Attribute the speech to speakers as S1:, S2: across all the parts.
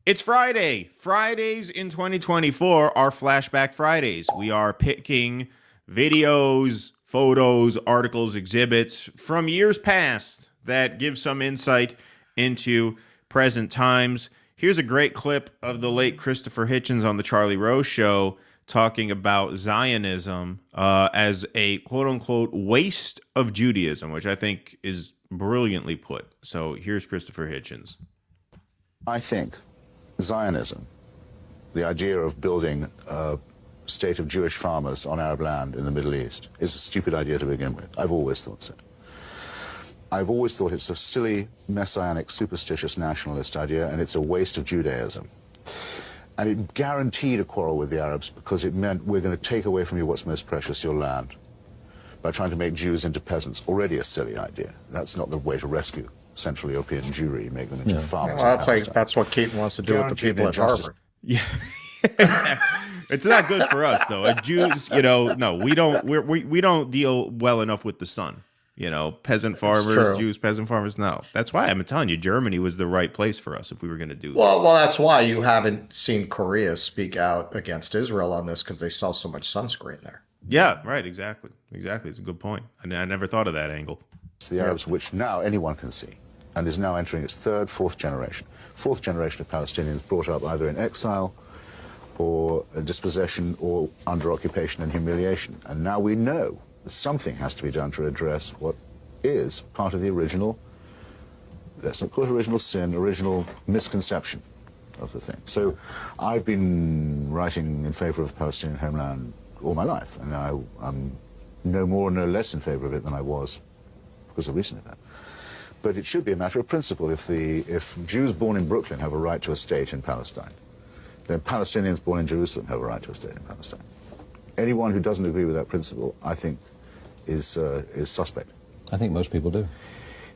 S1: It's Friday. Fridays in 2024 are Flashback Fridays. We are picking videos, photos, articles, exhibits from years past that give some insight into present times. Here's a great clip of the late Christopher Hitchens on the Charlie Rose Show talking about Zionism as a quote-unquote waste of Judaism, which I think is brilliantly put. So here's Christopher Hitchens.
S2: I think Zionism, the idea of building a state of Jewish farmers on Arab land in the Middle East, is a stupid idea to begin with. I've always thought so. I've always thought it's a silly, messianic, superstitious nationalist idea, and it's a waste of Judaism. And it guaranteed a quarrel with the Arabs because it meant we're going to take away from you what's most precious, your land, by trying to make Jews into peasants. Already a silly idea. That's not the way to rescue Central European Jewry, make them into farmers.
S3: Well, that's what Keaton wants to do with the people at Harvard.
S1: Yeah, it's not good for us though. Jews, no, we don't deal well enough with the sun. Peasant farmers, Jews, peasant farmers. No, that's why I'm telling you, Germany was the right place for us if we were going to do this.
S3: Well, that's why you haven't seen Korea speak out against Israel on this, because they sell so much sunscreen there.
S1: Yeah, right. Exactly. It's a good point. I never thought of that angle.
S2: It's the Arabs, which now anyone can see, and is now entering its third, fourth generation. Fourth generation of Palestinians brought up either in exile or dispossession or under occupation and humiliation. And now we know that something has to be done to address what is part of the original, let's not call it original sin, original misconception of the thing. So I've been writing in favor of Palestinian homeland all my life, and I'm no more, no less in favor of it than I was because of recent events. But it should be a matter of principle. If Jews born in Brooklyn have a right to a state in Palestine, then Palestinians born in Jerusalem have a right to a state in Palestine. Anyone who doesn't agree with that principle, I think, is suspect.
S4: I think most people do.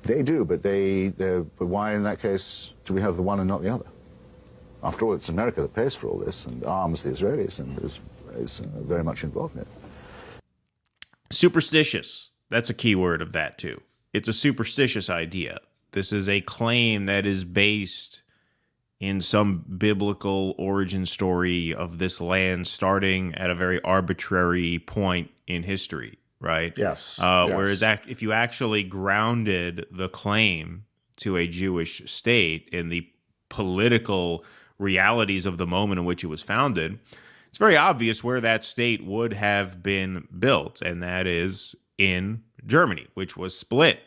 S2: They do, but but why in that case do we have the one and not the other? After all, it's America that pays for all this and arms the Israelis and is very much involved in it.
S1: Superstitious. That's a key word of that, too. It's a superstitious idea. This is a claim that is based in some biblical origin story of this land starting at a very arbitrary point in history, right?
S3: Yes.
S1: Whereas if you actually grounded the claim to a Jewish state in the political realities of the moment in which it was founded, it's very obvious where that state would have been built, and that is in Germany, which was split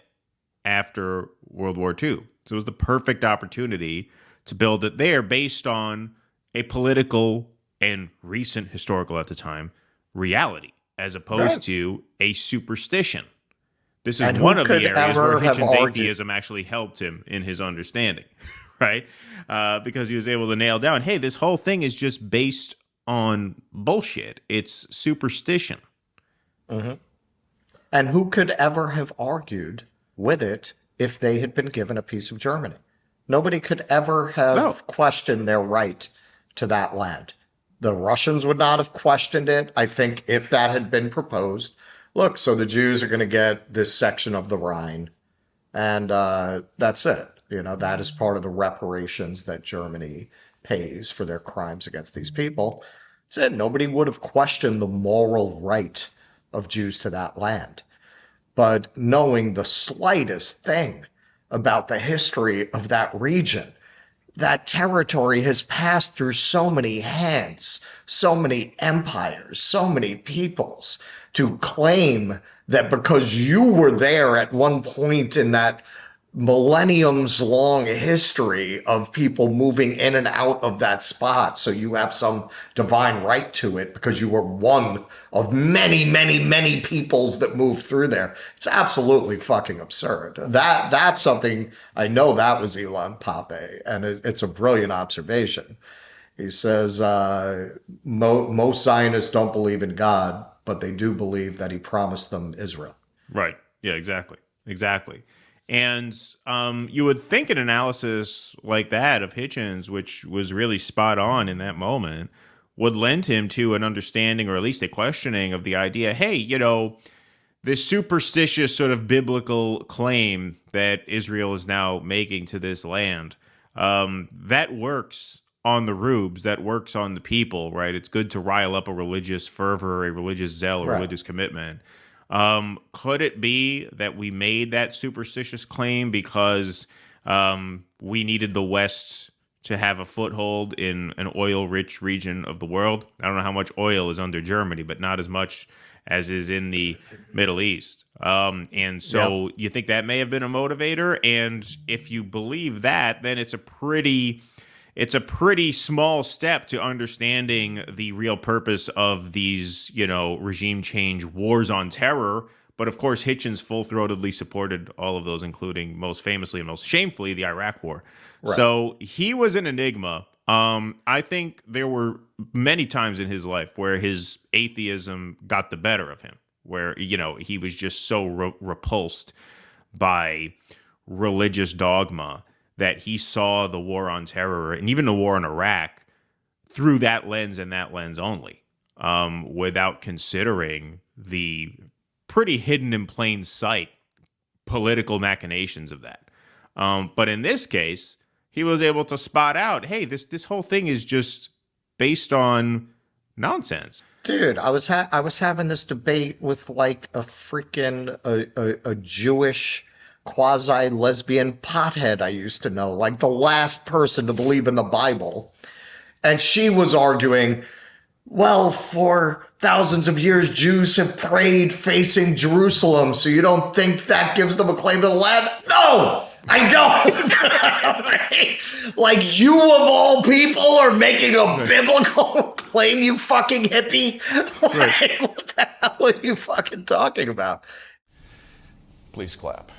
S1: after World War II. So it was the perfect opportunity to build it there based on a political and recent historical at the time reality, as opposed to a superstition. This is one of the areas where Hitchens' atheism actually helped him in his understanding, right? Because he was able to nail down, hey, this whole thing is just based on bullshit. It's superstition.
S3: Mm-hmm. And who could ever have argued with it if they had been given a piece of Germany? Nobody could ever have questioned their right to that land. The Russians would not have questioned it. I think if that had been proposed, look, so the Jews are going to get this section of the Rhine, and that's it. That is part of the reparations that Germany pays for their crimes against these people. That's it. Nobody would have questioned the moral right of Jews to that land. But knowing the slightest thing about the history of that region, that territory has passed through so many hands, so many empires, so many peoples, to claim that because you were there at one point in that millenniums long history of people moving in and out of that spot, so you have some divine right to it because you were one of many, many, many peoples that moved through there. It's absolutely fucking absurd. That's something, I know that was Elon Pape, and it's a brilliant observation. He says most Zionists don't believe in God, but they do believe that he promised them Israel.
S1: Right. Yeah, exactly. And you would think an analysis like that of Hitchens, which was really spot on in that moment, would lend him to an understanding or at least a questioning of the idea, hey, this superstitious sort of biblical claim that Israel is now making to this land, that works on the rubes, that works on the people, right? It's good to rile up a religious fervor, a religious zeal, a
S3: Right.
S1: religious commitment. Could it be that we made that superstitious claim because we needed the West to have a foothold in an oil-rich region of the world? I don't know how much oil is under Germany, but not as much as is in the Middle East. And so you think that may have been a motivator? And if you believe that, then it's a pretty small step to understanding the real purpose of these, regime change wars on terror. But of course, Hitchens full-throatedly supported all of those, including most famously and most shamefully the Iraq War. Right. So he was an enigma. I think there were many times in his life where his atheism got the better of him, where, he was just so repulsed by religious dogma that he saw the war on terror and even the war in Iraq through that lens and that lens only, without considering the pretty hidden in plain sight political machinations of that. But in this case, he was able to spot out, hey, this whole thing is just based on nonsense.
S3: Dude, I was having this debate with like a freaking a Jewish quasi-lesbian pothead I used to know, like the last person to believe in the Bible. And she was arguing, well, for thousands of years, Jews have prayed facing Jerusalem, so you don't think that gives them a claim to the land? No, I don't. Like, you of all people are making a biblical claim, you fucking hippie. Like, what the hell are you fucking talking about?
S4: Please clap.